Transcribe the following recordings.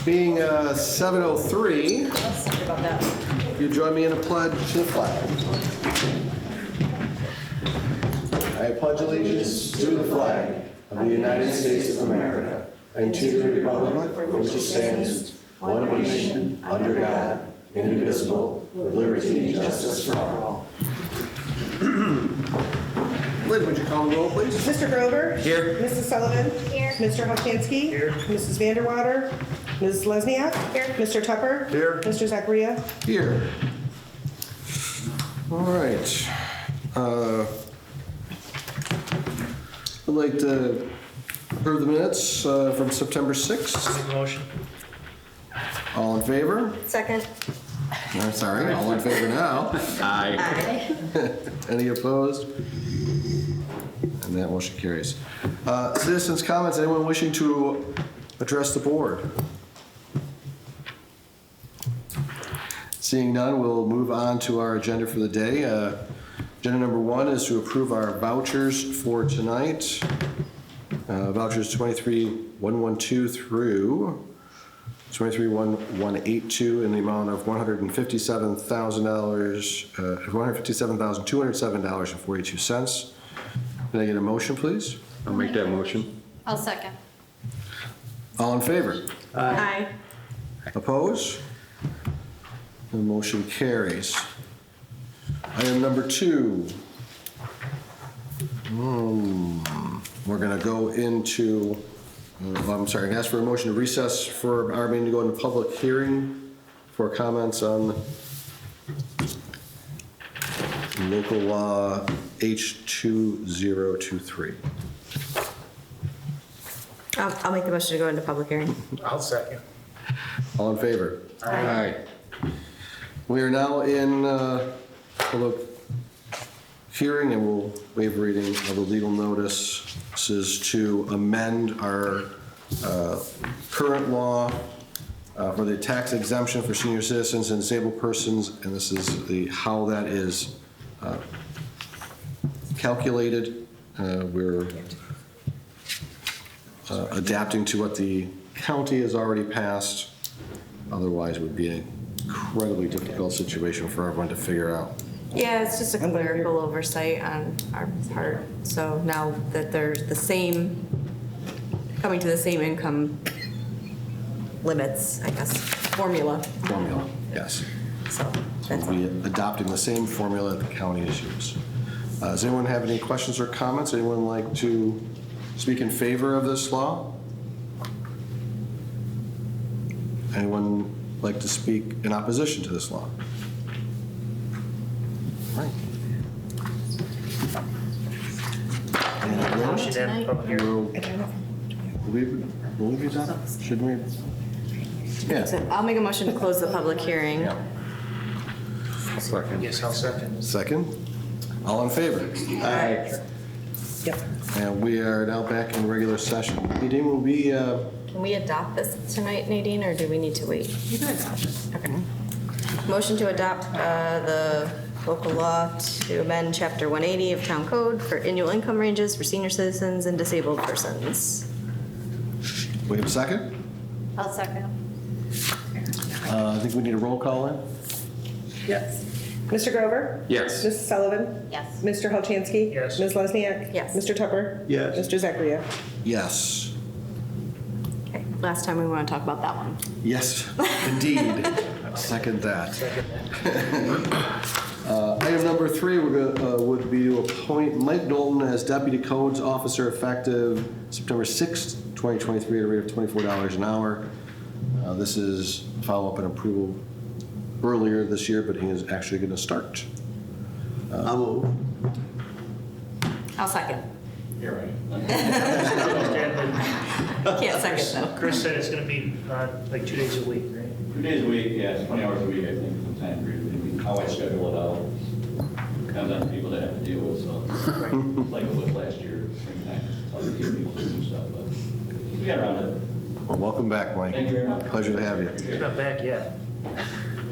Being 7:03, Sorry about that. you join me in a pledge to the flag. I pledge allegiance to the flag of the United States of America and to the republic for which it stands, one nation, under God, indivisible, with liberty and justice for all. Lynn, would you call the roll, please? Mr. Grover? Here. Mrs. Sullivan? Here. Mr. Hopkinski? Here. Mrs. Vanderwater? Ms. Lesniak? Here. Mr. Tupper? Here. Mr. Zachariah? Here. All right. I'd like to approve the minutes from September 6th. Make a motion. All in favor? Second. I'm sorry, all in favor now. Aye. Any opposed? And that motion carries. Citizens' comments, anyone wishing to address the board? Seeing none, we'll move on to our agenda for the day. Agenda number 1 is to approve our vouchers for tonight. Vouchers 23-112 through 23-1182 in the amount of $157,207.42. Can I get a motion, please? I'll make that motion. I'll second. All in favor? Aye. Opposed? The motion carries. Item number 2. We're going to go into, I'm sorry, ask for a motion to recess for our meeting to go into public hearing for comments on local law H2023. I'll make the motion to go into public hearing. I'll second. All in favor? Aye. We are now in public hearing, and we'll waive reading of the legal notices to amend our current law for the tax exemption for senior citizens and disabled persons, and this is how that is calculated. We're adapting to what the county has already passed. Otherwise, it would be an incredibly difficult situation for everyone to figure out. Yeah, it's just a clerical oversight on our part. So now that they're the same, coming to the same income limits, I guess, formula. Formula, yes. So that's We'll be adopting the same formula that the county has used. Does anyone have any questions or comments? Anyone like to speak in favor of this law? Anyone like to speak in opposition to this law? Right. Motion and public hearing. Will we be done? Shouldn't we? Yeah. So I'll make a motion to close the public hearing. Second. Yes, I'll second. Second. All in favor? Aye. Yep. And we are now back in regular session. Nadine, will we, Can we adopt this tonight, Nadine, or do we need to wait? You can adopt it. Okay. Motion to adopt the local law to amend Chapter 180 of Town Code for annual income ranges for senior citizens and disabled persons. we have a second? I'll second. I think we need a roll call in. Yes. Mr. Grover? Yes. Mrs. Sullivan? Yes. Mr. Hopkinski? Yes. Ms. Lesniak? Yes. Mr. Tupper? Yes. Mr. Zachariah? Yes. Okay, last time we want to talk about that one. Yes, indeed. Second that. Second that. Item number 3 would be to appoint Mike Knowlton as Deputy Codes Officer effective September 6th, 2023 at a rate of $24 an hour. This is follow-up and approval earlier this year, but he is actually going to start. I'll move. I'll second. You're right. Can't second though. Chris said it's gonna be like 2 days a week, right? 2 days a week, yeah, it's 20 hours a week, I think, sometimes, maybe how I schedule it out. Depends on the people that have to deal with, so, like it was last year, springtime, it's hard to get people to do stuff, but we got around it. Well, welcome back, Mike. Thank you very much. Pleasure to have you. He's not back yet.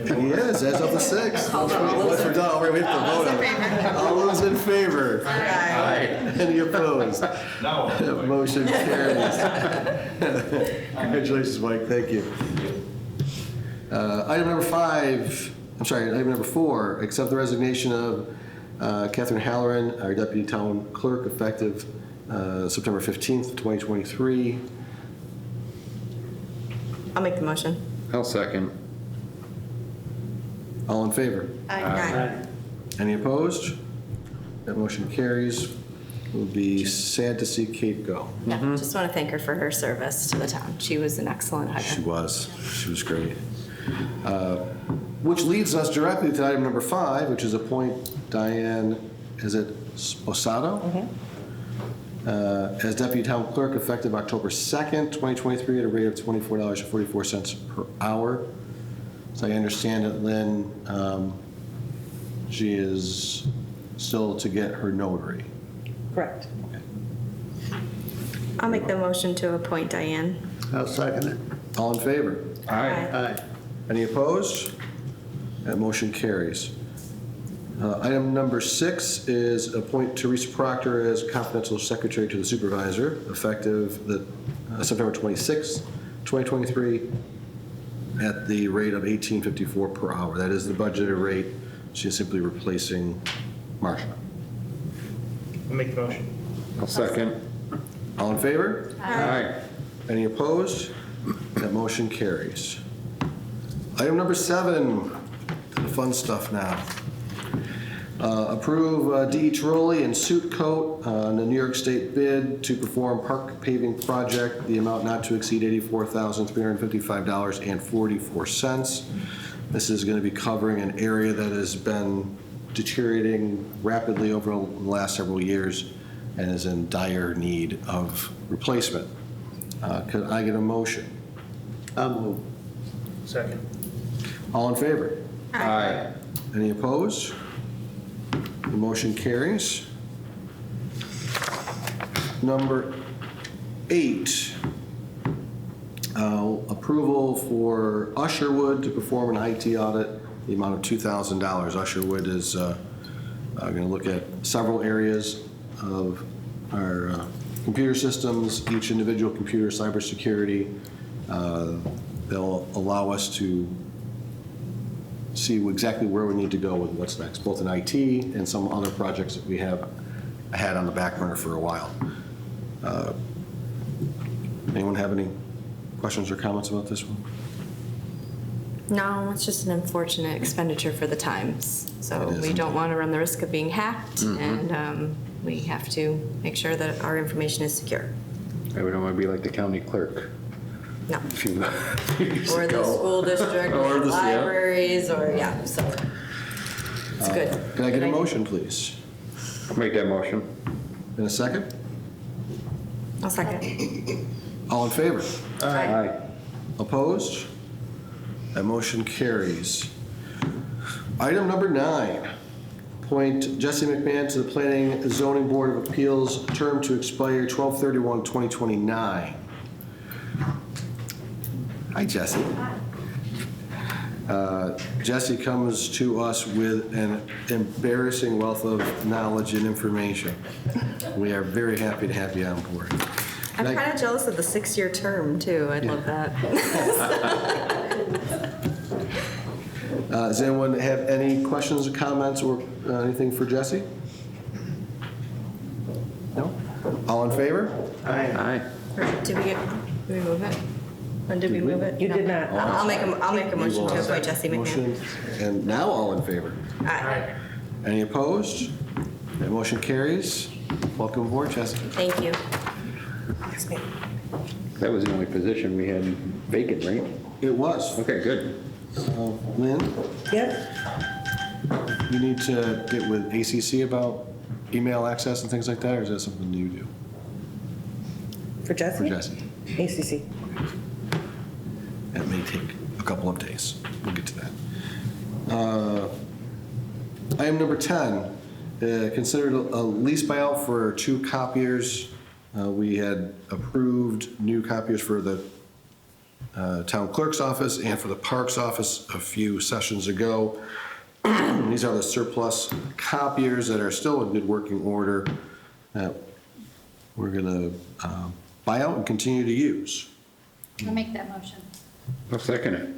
He is, as of the 6th. Once we're done, we have to vote on it. All those in favor? Any opposed? No. Motion carries. Congratulations, Mike, thank you. Item number 4, accept the resignation of Catherine Halloran, our deputy town clerk, effective September 15th, 2023. I'll make the motion. I'll second. All in favor? Aye. Any opposed? That motion carries. We'll be sad to see Kate go. Yeah, just want to thank her for her service to the town. She was an excellent She hire. was great. Which leads us directly to item number 5, which is appoint Diane, is it Osado? As deputy town clerk effective October 2nd, 2023 at a rate of $24.44 per hour. So I understand that Lynn, she is still to get her notary. Correct. I'll make the motion to appoint Diane. I'll second it. All in favor? Aye. Any opposed? That motion carries. Item number 6 is appoint Teresa Proctor as confidential secretary to the supervisor, effective September 26th, 2023, at the rate of $18.54 per hour. That is the budgeted rate. She is simply replacing Marcia. I'll make the motion. I'll second. All in favor? Aye. Any opposed? That motion carries. Item number 7, the fun stuff now. Approve D. Trolley and suit coat on the New York State bid to perform park paving project, the amount not to exceed $84,355.44. This is going to be covering an area that has been deteriorating rapidly over the last several years and is in dire need of replacement. Could I get a motion? I'll move. Second. All in favor? Aye. Any opposed? The motion carries. Number 8, approval for Usherwood to perform an IT audit, the amount of $2,000. Usherwood is going to look at several areas of our computer systems, each individual computer, cybersecurity. They'll allow us to see exactly where we need to go with what's next, both in IT and some other projects that we have had on the back burner for a while. Anyone have any questions or comments about this one? No, it's just an unfortunate expenditure for the times. So It is we don't indeed. want to run the risk of being hacked, and we have to make sure that our information is secure. I would want to be like the county clerk. No. A few years Or the ago. school district, Or or the- yeah. libraries, or, yeah, so it's good. Can I get a motion, please? Make that motion. In a second? I'll second. All in favor? Aye. Opposed? That motion carries. Item number 9, appoint Jesse McMahon to the Planning and Zoning Board of Appeals, term to expire 12/31/2029. Hi, Jesse. Jesse comes to us with an embarrassing wealth of knowledge and information. We are very happy to have you on board. I'm And I- kind of jealous of the 6-year term, too. I'd love that. Does anyone have any questions or comments or anything for Jesse? No? All in favor? Aye. Did we move it? When did we move it? You No. did not. I'll make a motion to appoint Jesse McMahon. Motion, and now all in favor? Aye. Any opposed? That motion carries. Welcome aboard, Jesse. Thank you. That was the only position we had vacant, right? It was. Okay, good. Lynn, Yep. you need to get with ACC about email access and things like that, or is that something you do For Jesse? for Jesse? ACC. That may take a couple of days. We'll get to that. Item number 10, considered a lease buyout for 2 copiers. We had approved new copiers for the town clerk's office and for the parks office a few sessions ago. These are the surplus copiers that are still in good working order that we're gonna buy out and continue to use. I'll make that motion. I'll second it.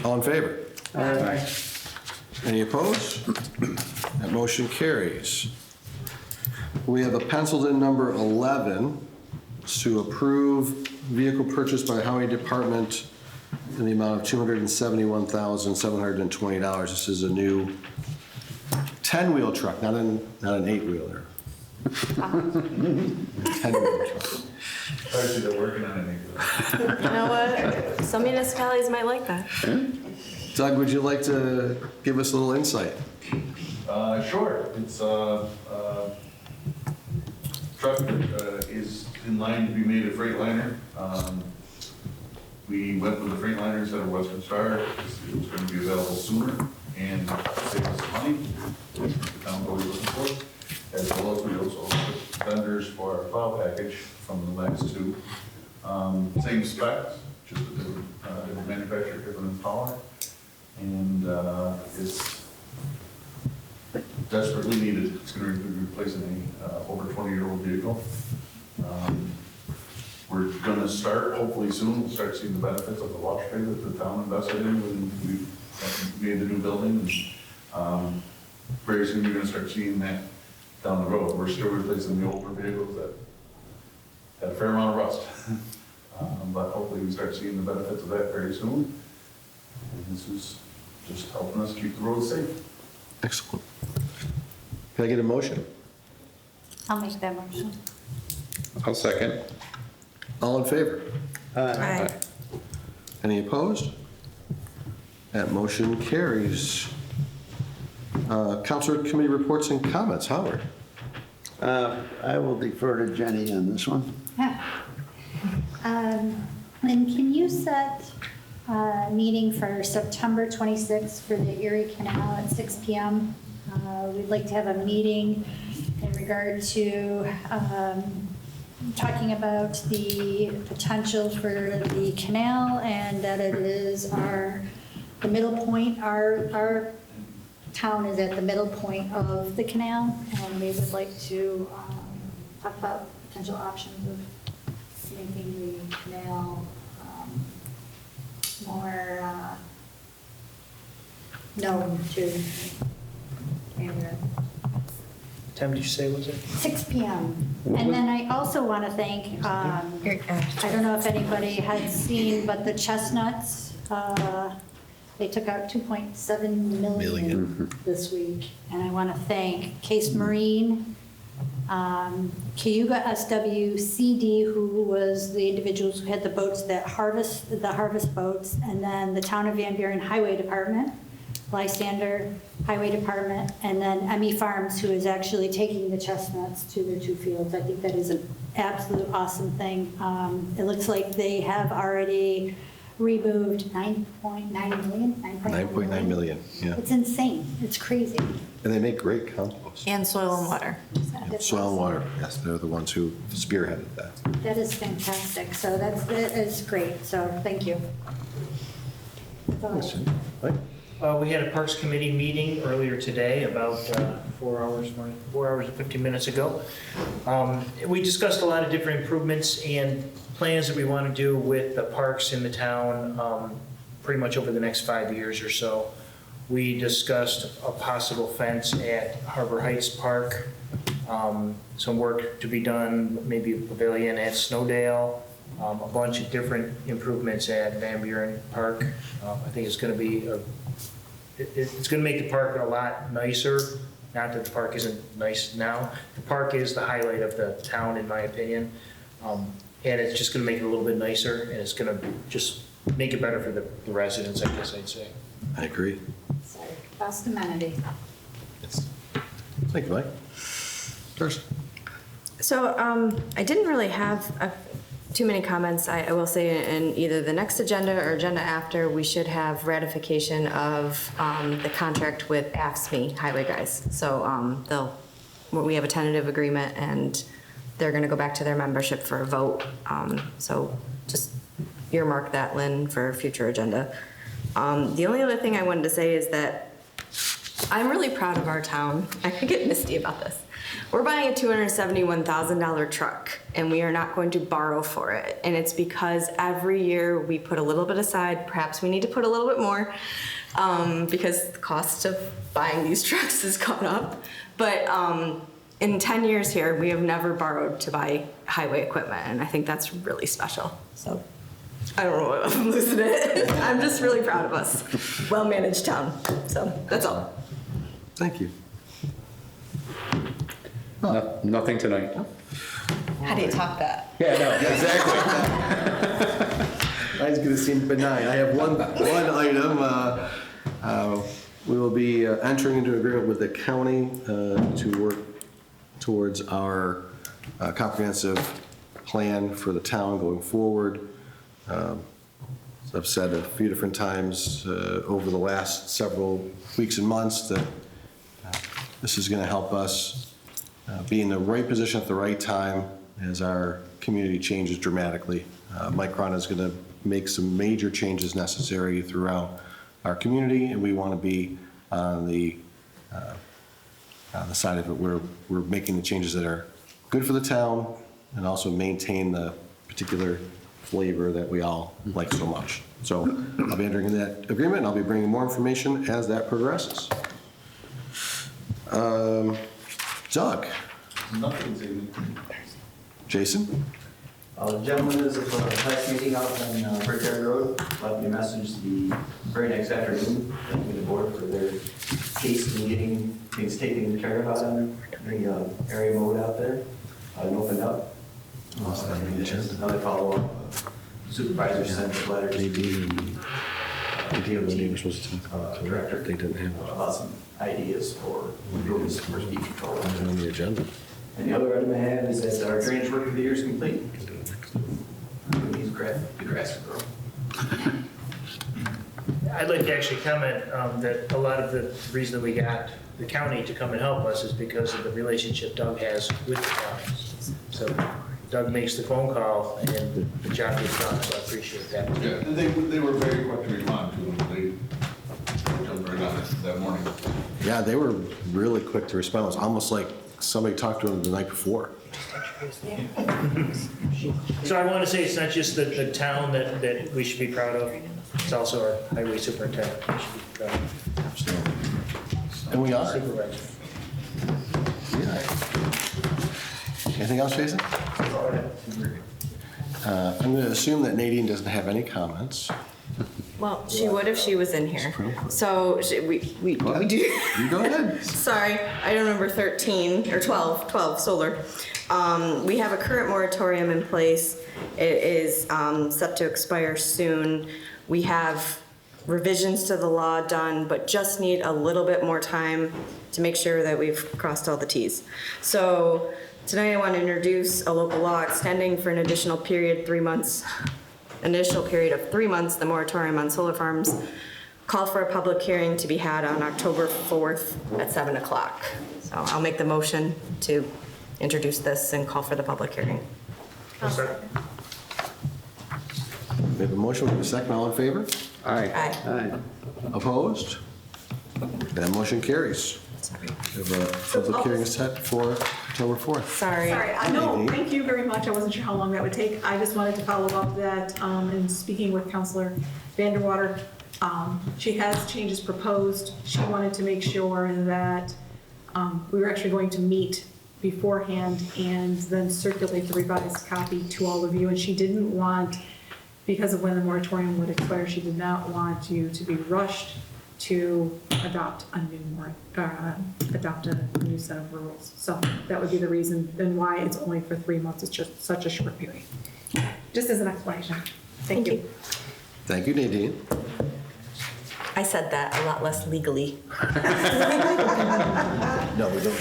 All in favor? Aye. Any opposed? That motion carries. We have a penciled in number 11 to approve vehicle purchase by Highway Department in the amount of $271,720. This is a new 10-wheel truck, not an 8-wheeler. 10-wheel truck. Actually, they're working on it. You know what? Some municipalities might like that. Doug, would you like to give us a little insight? Sure. It's a truck that is in line to be made a Freightliner. We went with the Freightliners that are Western Star. It was going to be available sooner and save us money, which the town always looking for. As well as we also put vendors for our plow package from the last two. Same specs, just a different manufacturer, different power. And it's desperately needed. It's going to be replacing a over 20-year-old vehicle. We're going to start, hopefully soon, we'll start seeing the benefits of the wash bay that the town invested in when we made the new building. And very soon you're going to start seeing that down the road. We're still replacing the older vehicles that had a fair amount of rust. But hopefully we start seeing the benefits of that very soon. And this is just helping us keep the roads safe. Excellent. Can I get a motion? I'll make that motion. I'll second. All in favor? Aye. Any opposed? That motion carries. Counselor Committee reports and comments. Howard? I will defer to Jenny on this one. Lynn, can you set a meeting for September 26th for the Erie Canal at 6 p.m.? We'd like to have a meeting in regard to talking about the potential for the canal and that it is the middle point. Our town is at the middle point of the canal, and we would like to talk about potential options of making the canal more known to Andrew. Time did you say was it? 6 p.m. And then I also want to thank, I don't know if anybody had seen, but the Chestnuts, they took out 2.7 million this week. And I want to thank Case Marine, Cayuga SWCD, who was the individuals who had the boats that harvest boats, and then the Town of Van Buren Highway Department, Lysander Highway Department, and then Emmy Farms, who is actually taking the Chestnuts to their two fields. I think that is an absolute awesome thing. It looks like they have already removed 9.9 million. 9.9 million, yeah. It's insane. It's crazy. And they make great compost. And soil and water. That's Soil and awesome. water, yes, they're the ones who spearheaded that. That is fantastic. So that is great. So thank you. That's all. We had a Parks Committee meeting earlier today, about 4 hours and 15 minutes ago. We discussed a lot of different improvements and plans that we want to do with the parks in the town pretty much over the next 5 years or so. We discussed a possible fence at Harbor Heights Park, some work to be done, maybe a pavilion at Snowdale, a bunch of different improvements at Van Buren Park. I think it's going to be it's going to make the park a lot nicer. Not that the park isn't nice now. The park is the highlight of the town, in my opinion. And it's just going to make it a little bit nicer, and it's going to just make it better for the residents, I guess I'd say. I agree. Sorry. Best amenity. Thank you, Mike. Darcy? So I didn't really have too many comments. I will say in either the next agenda or agenda after, we should have ratification of the contract with AFSCME Highway Guys. So we have a tentative agreement, and they're going to go back to their membership for a vote. So just earmark that, Lynn, for a future agenda. The only other thing I wanted to say is that I'm really proud of our town. I could get misty about this. We're buying a $271,000 truck, and we are not going to borrow for it. And it's because every year we put a little bit aside. Perhaps we need to put a little bit more, because the cost of buying these trucks has gone up. But in 10 years here, we have never borrowed to buy highway equipment, and I think that's really special. So I don't know what I'm losing it. I'm just really proud of us. Well-managed town. So that's all. Thank you. Nothing tonight. How do you top that? Yeah, no, exactly. I was gonna seem benign. I have one item. We will be entering into agreement with the county to work towards our comprehensive plan for the town going forward. As I've said a few different times over the last several weeks and months that this is gonna help us be in the right position at the right time as our community changes dramatically. Mike Cron is gonna make some major changes necessary throughout our community, and we wanna be on the side of it where we're making the changes that are good for the town and also maintain the particular flavor that we all like so much. So I'll be entering that agreement, and I'll be bringing more information as that progresses. Doug? Nothing to. Jason? The gentleman is at the last meeting out on Brickyard Road, left me a message the very next afternoon, thanking the board for their haste in getting things taken care of out on the area mode out there. And opened up. Another follow-up. Supervisor sent a letter to the director. They didn't have about some ideas for improvements for speed control. it on the agenda. And the other item I have is that our drainage work for the year is complete. The grass will grow. I'd like to actually comment that a lot of the reason that we got the county to come and help us is because of the relationship Doug has with the county. So Doug makes the phone call and the job gets done, so I appreciate that. Yeah, they were very quick to respond to them. They jumped right on it that morning. Yeah, they were really quick to respond. It was almost like somebody talked to them the night before. So I want to say it's not just the town that we should be proud of, it's also our highway superintendent. We should be proud of. And we are. Supervisor. Yeah. Anything else, Jason? I'm going to assume that Nadine doesn't have any comments. Well, she would if she was in here. So we do. You go ahead. Sorry, item number 13, or 12, solar. We have a current moratorium in place. It is set to expire soon. We have revisions to the law done, but just need a little bit more time to make sure that we've crossed all the Ts. So tonight I want to introduce a local law extending for an additional period, 3 months. Initial period of 3 months, the moratorium on solar farms. Call for a public hearing to be had on October 4th at 7 o'clock. So I'll make the motion to introduce this and call for the public hearing. We have a motion, we have a second, all in favor? Aye. Aye. Aye. Opposed? That motion carries. We have a public hearing set for October 4th. Sorry. Sorry, no, thank you very much. I wasn't sure how long that would take. I just wanted to follow up that, in speaking with Counselor Vanderwater, she has changes proposed. She wanted to make sure that we were actually going to meet beforehand and then circulate the revised copy to all of you. And she didn't want, because of when the moratorium would expire, she did not want you to be rushed to adopt a new set of rules. So that would be the reason then why it's only for 3 months. It's just such a short period. Just as an explanation. Thank you. Thank you, Nadine. I said that a lot less legally. No, we don't.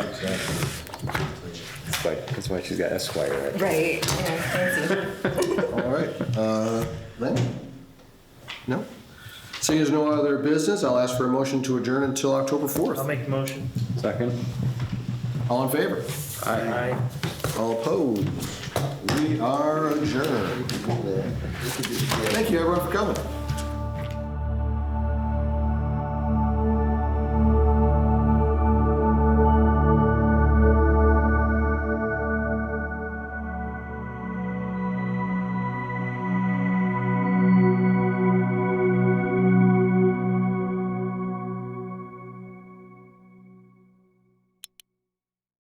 That's why she's got Esquire. Right, yeah, fancy. All right, Lynn? No? Seeing as no other business, I'll ask for a motion to adjourn until October 4th. I'll make the motion. Second? All in favor? Aye. All opposed? We are adjourned. Thank you, everyone, for coming.